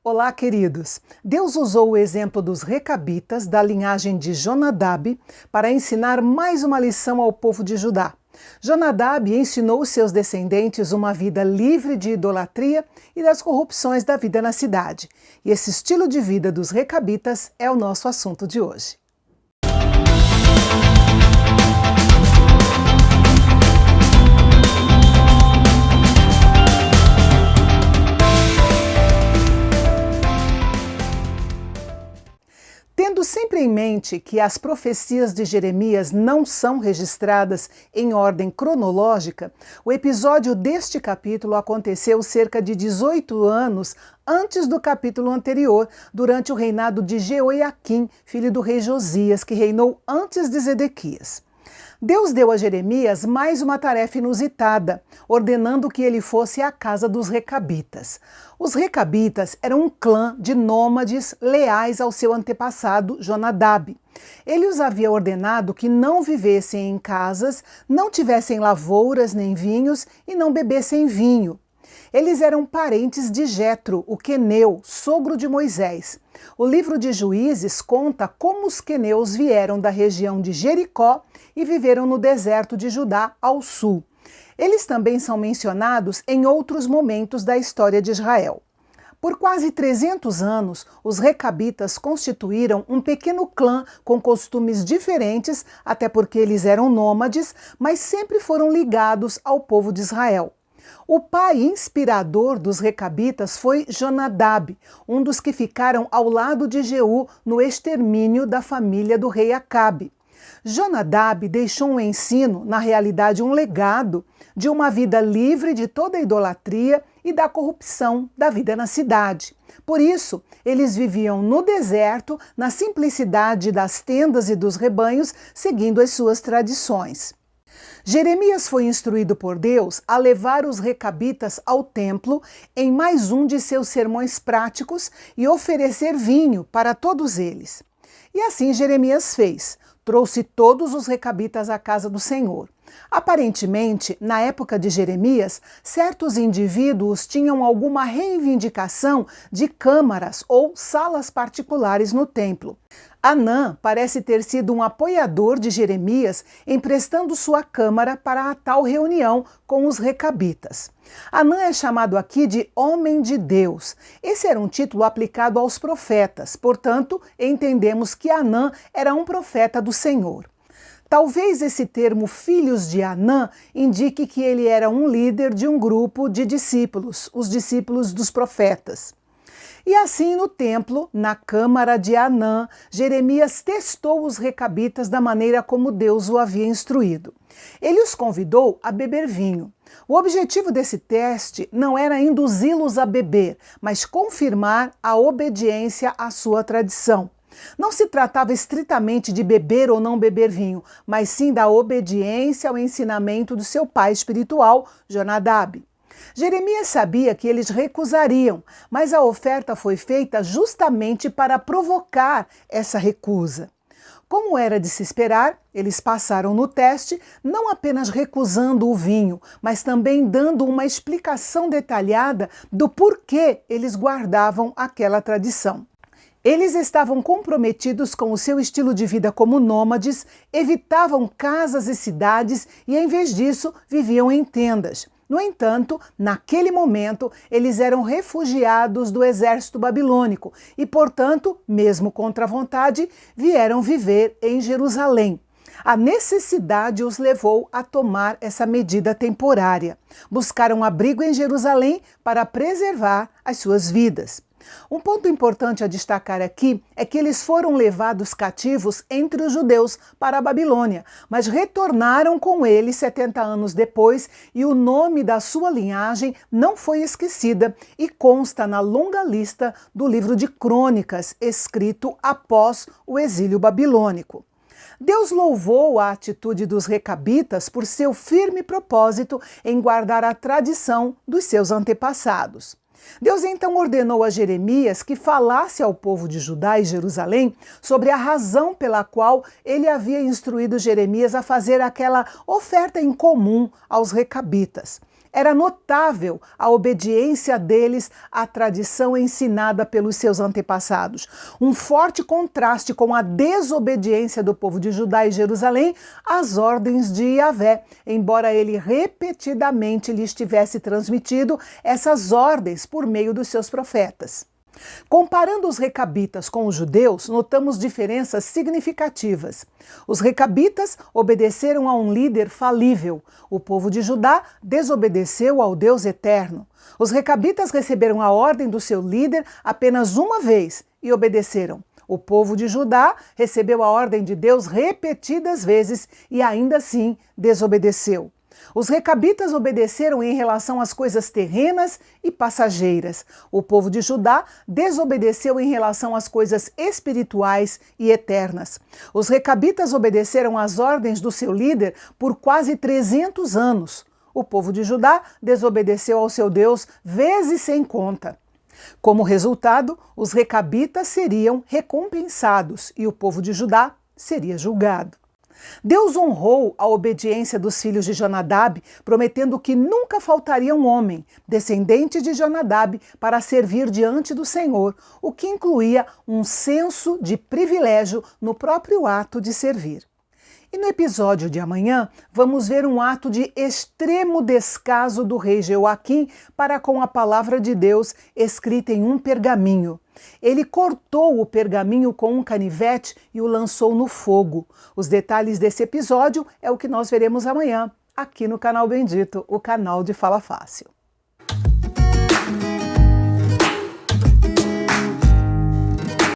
Olá, queridos! Deus usou o exemplo dos recabitas, da linhagem de Jonadab, para ensinar mais uma lição ao povo de Judá. Jonadab ensinou seus descendentes uma vida livre de idolatria e das corrupções da vida na cidade. E esse estilo de vida dos recabitas é o nosso assunto de hoje. Tendo sempre em mente que as profecias de Jeremias não são registradas em ordem cronológica, o episódio deste capítulo aconteceu cerca de 18 anos antes do capítulo anterior, durante o reinado de Jeoiaquim, filho do rei Josias, que reinou antes de Zedequias. Deus deu a Jeremias mais uma tarefa inusitada, ordenando que ele fosse à casa dos recabitas. Os recabitas eram um clã de nômades leais ao seu antepassado Jonadab. Ele os havia ordenado que não vivessem em casas, não tivessem lavouras nem vinhos e não bebessem vinho. Eles eram parentes de Jetro, o queneu, sogro de Moisés. O livro de Juízes conta como os queneus vieram da região de Jericó e viveram no deserto de Judá, ao sul. Eles também são mencionados em outros momentos da história de Israel. Por quase 300 anos, os recabitas constituíram um pequeno clã com costumes diferentes, até porque eles eram nômades, mas sempre foram ligados ao povo de Israel. O pai inspirador dos recabitas foi Jonadab, um dos que ficaram ao lado de Jeú no extermínio da família do rei Acabe. Jonadab deixou um ensino, na realidade um legado, de uma vida livre de toda idolatria e da corrupção da vida na cidade. Por isso, eles viviam no deserto, na simplicidade das tendas e dos rebanhos, seguindo as suas tradições. Jeremias foi instruído por Deus a levar os recabitas ao templo em mais um de seus sermões práticos e oferecer vinho para todos eles. E assim Jeremias fez, trouxe todos os recabitas à casa do Senhor. Aparentemente, na época de Jeremias, certos indivíduos tinham alguma reivindicação de câmaras ou salas particulares no templo. Anã parece ter sido um apoiador de Jeremias, emprestando sua câmara para a tal reunião com os recabitas. Anã é chamado aqui de homem de Deus. Esse era um título aplicado aos profetas, portanto, entendemos que Anã era um profeta do Senhor. Talvez esse termo filhos de Anã indique que ele era um líder de um grupo de discípulos, os discípulos dos profetas. E assim no templo, na câmara de Anã, Jeremias testou os recabitas da maneira como Deus o havia instruído. Ele os convidou a beber vinho. O objetivo desse teste não era induzi-los a beber, mas confirmar a obediência à sua tradição. Não se tratava estritamente de beber ou não beber vinho, mas sim da obediência ao ensinamento do seu pai espiritual, Jonadab. Jeremias sabia que eles recusariam, mas a oferta foi feita justamente para provocar essa recusa. Como era de se esperar, eles passaram no teste, não apenas recusando o vinho, mas também dando uma explicação detalhada do porquê eles guardavam aquela tradição. Eles estavam comprometidos com o seu estilo de vida como nômades, evitavam casas e cidades e, em vez disso, viviam em tendas. No entanto, naquele momento, eles eram refugiados do exército babilônico e, portanto, mesmo contra a vontade, vieram viver em Jerusalém. A necessidade os levou a tomar essa medida temporária. Buscaram abrigo em Jerusalém para preservar as suas vidas. Um ponto importante a destacar aqui é que eles foram levados cativos entre os judeus para a Babilônia, mas retornaram com eles 70 anos depois e o nome da sua linhagem não foi esquecida e consta na longa lista do livro de Crônicas, escrito após o exílio babilônico. Deus louvou a atitude dos recabitas por seu firme propósito em guardar a tradição dos seus antepassados. Deus então ordenou a Jeremias que falasse ao povo de Judá e Jerusalém sobre a razão pela qual ele havia instruído Jeremias a fazer aquela oferta incomum aos recabitas. Era notável a obediência deles à tradição ensinada pelos seus antepassados. Um forte contraste com a desobediência do povo de Judá e Jerusalém às ordens de Yahvé, embora ele repetidamente lhes tivesse transmitido essas ordens por meio dos seus profetas. Comparando os recabitas com os judeus, notamos diferenças significativas. Os recabitas obedeceram a um líder falível. O povo de Judá desobedeceu ao Deus eterno. Os recabitas receberam a ordem do seu líder apenas uma vez e obedeceram. O povo de Judá recebeu a ordem de Deus repetidas vezes e ainda assim desobedeceu. Os recabitas obedeceram em relação às coisas terrenas e passageiras. O povo de Judá desobedeceu em relação às coisas espirituais e eternas. Os recabitas obedeceram às ordens do seu líder por quase 300 anos. O povo de Judá desobedeceu ao seu Deus vezes sem conta. Como resultado, os recabitas seriam recompensados e o povo de Judá seria julgado. Deus honrou a obediência dos filhos de Jonadab, prometendo que nunca faltaria um homem, descendente de Jonadab, para servir diante do Senhor, o que incluía um senso de privilégio no próprio ato de servir. E no episódio de amanhã, vamos ver um ato de extremo descaso do rei Jeoaquim para com a palavra de Deus escrita em um pergaminho. Ele cortou o pergaminho com um canivete e o lançou no fogo. Os detalhes desse episódio é o que nós veremos amanhã, aqui no Canal Bendito, o canal de Fala Fácil.